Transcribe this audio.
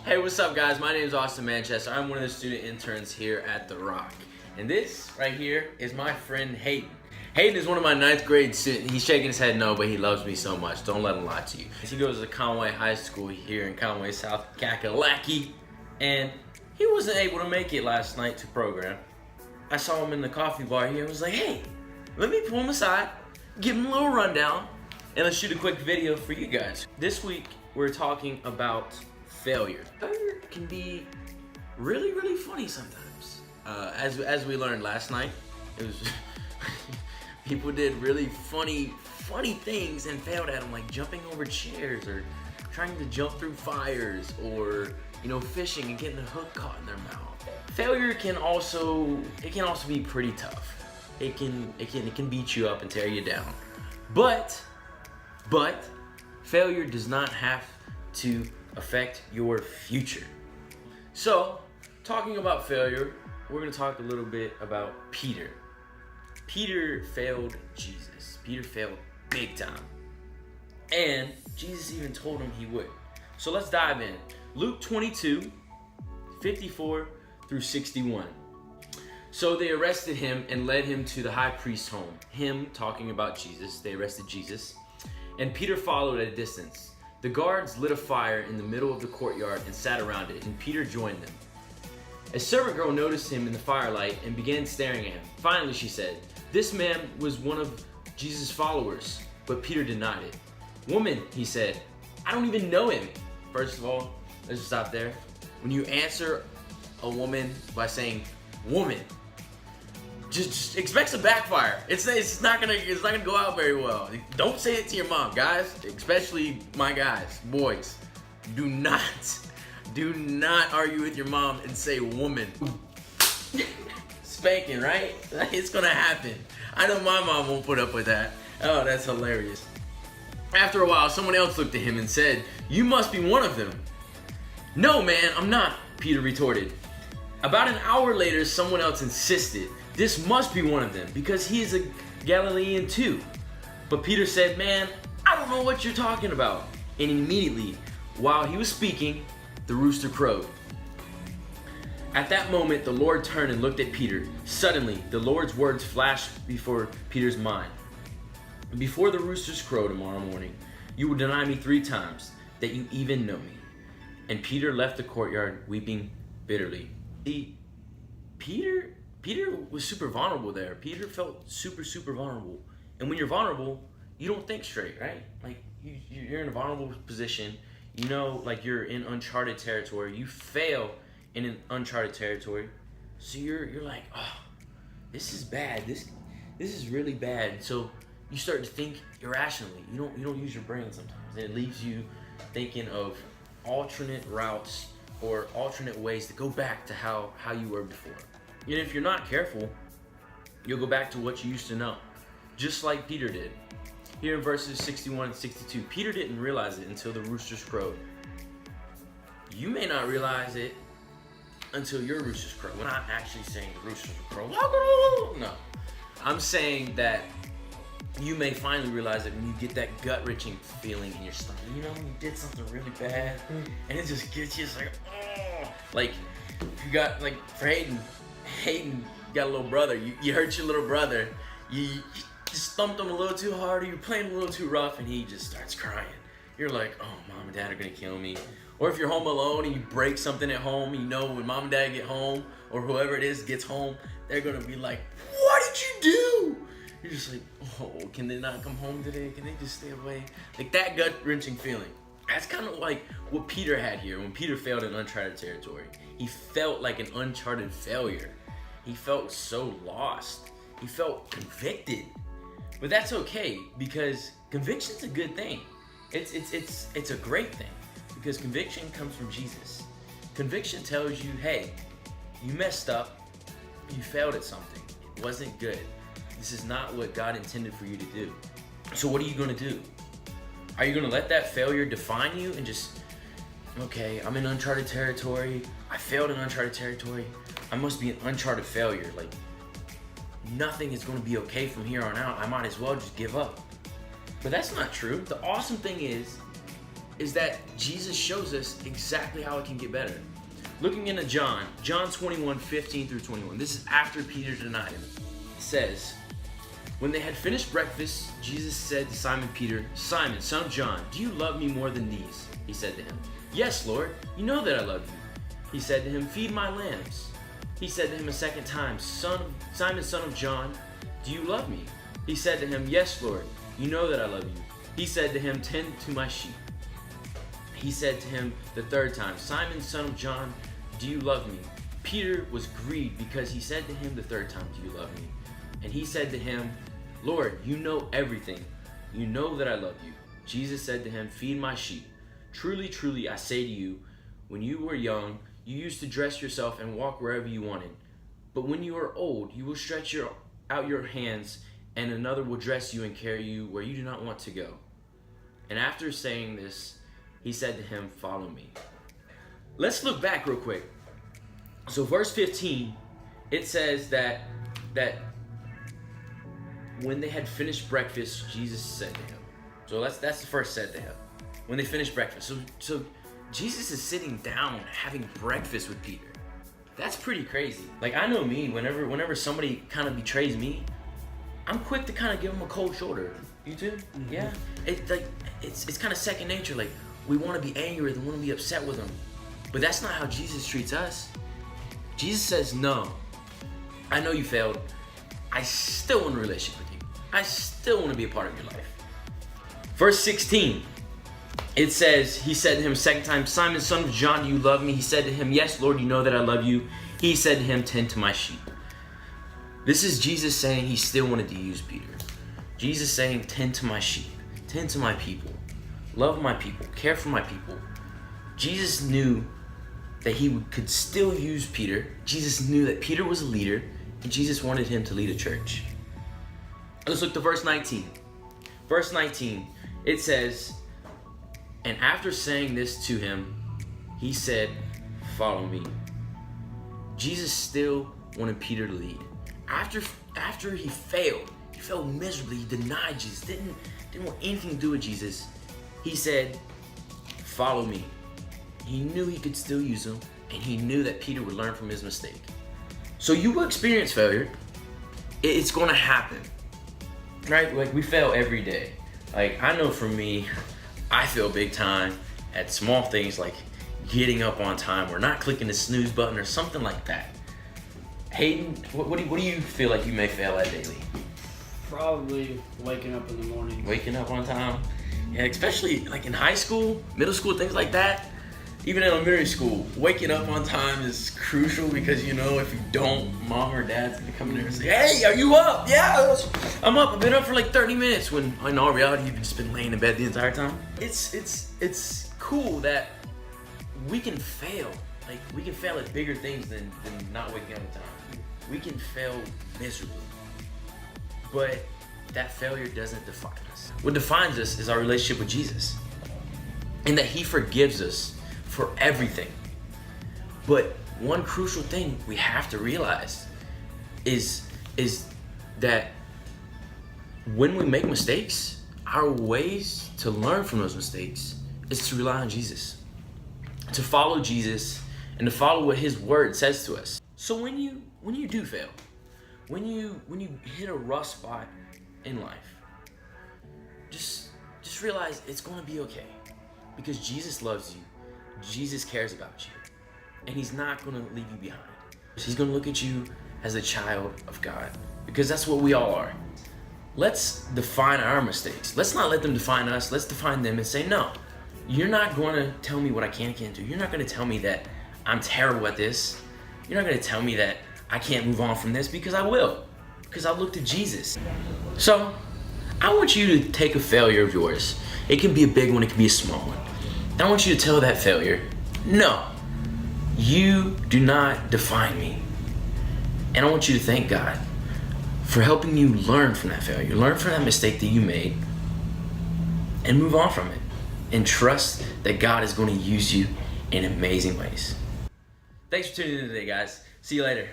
Hey, what's up guys? My name is Austin Manchester. I'm one of the student interns here at The Rock. And this right here is my friend Hayden. Hayden is one of my 9th grade students. He's shaking his head no, but he loves me so much. Don't let him lie to you. He goes to Conway High School here in Conway, South Kakalaki. And he wasn't able to make it last night to program. I saw him in the coffee bar here and was like, hey, let me pull him aside, give him a little rundown, and let's shoot a quick video for you guys. This week, we're talking about failure. Failure can be really, really funny sometimes. As we learned last night, it was people did really funny things and failed at them, like jumping over chairs or trying to jump through fires, or fishing and getting the hook caught in their mouth. Failure can also be pretty tough. It can beat you up and tear you down. But failure does not have to affect your future. So, talking about failure, we're going to talk a little bit about Peter. Peter failed Jesus. Peter failed big time. And Jesus even told him he would. So let's dive in. Luke 22, 54 through 61. So they arrested him and led him to the high priest's home. Him talking about Jesus. They arrested Jesus. And Peter followed at a distance. The guards lit a fire in the middle of the courtyard and sat around it, and Peter joined them. A servant girl noticed him in the firelight and began staring at him. Finally, she said, "This man was one of Jesus' followers," but Peter denied it. "Woman," he said, "I don't even know him." First of all, let's just stop there. When you answer a woman by saying woman, just expect some backfire. It's not gonna go out very well. Don't say it to your mom, guys. Especially my guys, boys. Do not argue with your mom and say woman. Spanking, right? It's gonna happen. I know my mom won't put up with that. Oh, that's hilarious. After a while, someone else looked at him and said, "You must be one of them." "No, man, I'm not," Peter retorted. About an hour later, someone else insisted, "This must be one of them, because he is a Galilean too." But Peter said, "Man, I don't know what you're talking about." And immediately, while he was speaking, the rooster crowed. At that moment, the Lord turned and looked at Peter. Suddenly, the Lord's words flashed before Peter's mind. "Before the roosters crow tomorrow morning, you will deny me 3 times that you even know me." And Peter left the courtyard weeping bitterly. See, Peter was super vulnerable there. Peter felt super vulnerable. And when you're vulnerable, you don't think straight, right? Like you're in a vulnerable position. Like you're in uncharted territory. You fail in an uncharted territory. So you're like, oh, this is bad. This is really bad. So you start to think irrationally. You don't use your brain sometimes. And it leaves you thinking of alternate routes or alternate ways to go back to how you were before. And if you're not careful, you'll go back to what you used to know, just like Peter did. Here in verses 61 and 62, Peter didn't realize it until the roosters crowed. You may not realize it until your roosters crow. We're not actually saying the roosters will crow. No. I'm saying that you may finally realize it when you get that gut-wrenching feeling in your stomach. When you did something really bad, and it just gets you, it's like, oh. Like, you got, like, for Hayden got a little brother. You hurt your little brother. You just thumped him a little too hard, or you're playing a little too rough, and he just starts crying. You're like, oh, mom and dad are gonna kill me. Or if you're home alone and you break something at home, when mom and dad get home, or whoever it is gets home, they're gonna be like, what did you do? You're just like, oh, can they not come home today? Can they just stay away? Like that gut-wrenching feeling. That's kind of like what Peter had here when Peter failed in uncharted territory. He felt like an uncharted failure. He felt so lost. He felt convicted. But that's okay, because conviction's a good thing. It's a great thing, because conviction comes from Jesus. Conviction tells you, hey, you messed up. You failed at something. It wasn't good. This is not what God intended for you to do. So what are you going to do? Are you going to let that failure define you and just, okay, I'm in uncharted territory. I failed in uncharted territory. I must be an uncharted failure. Like, nothing is going to be okay from here on out. I might as well just give up. But that's not true. The awesome thing is is that Jesus shows us exactly how it can get better. Looking into John 21, 15 through 21. This is after Peter denied him. It says, when they had finished breakfast, Jesus said to Simon Peter, Simon, son of John, do you love me more than these? He said to him, yes, Lord, you know that I love you. He said to him, feed my lambs. He said to him a second time, Simon, son of John, do you love me? He said to him, yes, Lord, you know that I love you. He said to him, tend to my sheep. He said to him the third time, Simon, son of John, do you love me? Peter was grieved because he said to him the third time, do you love me? And he said to him, Lord, you know everything. You know that I love you. Jesus said to him, feed my sheep. Truly, truly, I say to you, when you were young, you used to dress yourself and walk wherever you wanted. But when you are old, you will stretch out your hands, and another will dress you and carry you where you do not want to go. And after saying this, he said to him, follow me. Let's look back real quick. So verse 15, it says that when they had finished breakfast, Jesus said to him. So that's the first said to him. When they finished breakfast. So Jesus is sitting down having breakfast with Peter. That's pretty crazy. Like, I know me, whenever somebody kind of betrays me, I'm quick to kind of give them a cold shoulder. You too? Mm-hmm. Yeah. It's kind of second nature. Like, we want to be angry with them, we want to be upset with them. But that's not how Jesus treats us. Jesus says, no, I know you failed. I still want a relationship with you. I still want to be a part of your life. Verse 16, it says, he said to him a second time, Simon, son of John, do you love me? He said to him, yes, Lord, you know that I love you. He said to him, tend to my sheep. This is Jesus saying he still wanted to use Peter. Jesus saying, tend to my sheep, tend to my people, love my people, care for my people. Jesus knew that he could still use Peter. Jesus knew that Peter was a leader, and Jesus wanted him to lead a church. Let's look to verse 19. Verse 19, it says, and after saying this to him, he said, follow me. Jesus still wanted Peter to lead. After he failed miserably, he denied Jesus, didn't want anything to do with Jesus. He said, follow me. He knew he could still use him, and he knew that Peter would learn from his mistake. So you will experience failure. It's going to happen, right? Like, we fail every day. Like, I know for me, I fail big time at small things like getting up on time or not clicking the snooze button or something like that. Hayden, what do you feel like you may fail at daily? Probably waking up in the morning. Waking up on time? Yeah, especially like in high school, middle school, things like that. Even in elementary school, waking up on time is crucial because, you know, if you don't, mom or dad's gonna come in there and say, hey, are you up? Yeah, I'm up. I've been up for like 30 minutes when in all reality, you've just been laying in bed the entire time. It's cool that we can fail. Like, we can fail at bigger things than not waking up on time. We can fail miserably. But that failure doesn't define us. What defines us is our relationship with Jesus, and that he forgives us for everything. But one crucial thing we have to realize is that when we make mistakes, our ways to learn from those mistakes is to rely on Jesus, to follow Jesus, and to follow what his word says to us. So when you do fail, when you hit a rough spot in life, just realize it's going to be okay, because Jesus loves you. Jesus cares about you, and he's not going to leave you behind. He's going to look at you as a child of God, because that's what we all are. Let's define our mistakes. Let's not let them define us. Let's define them and say, no, you're not going to tell me what I can and can't do. You're not going to tell me that I'm terrible at this. You're not going to tell me that I can't move on from this, because I will, because I look to Jesus. So I want you to take a failure of yours. It can be a big one, it can be a small one. I want you to tell that failure, no, you do not define me. And I want you to thank God for helping you learn from that failure, learn from that mistake that you made, and move on from it. And trust that God is going to use you in amazing ways. Thanks for tuning in today, guys. See you later.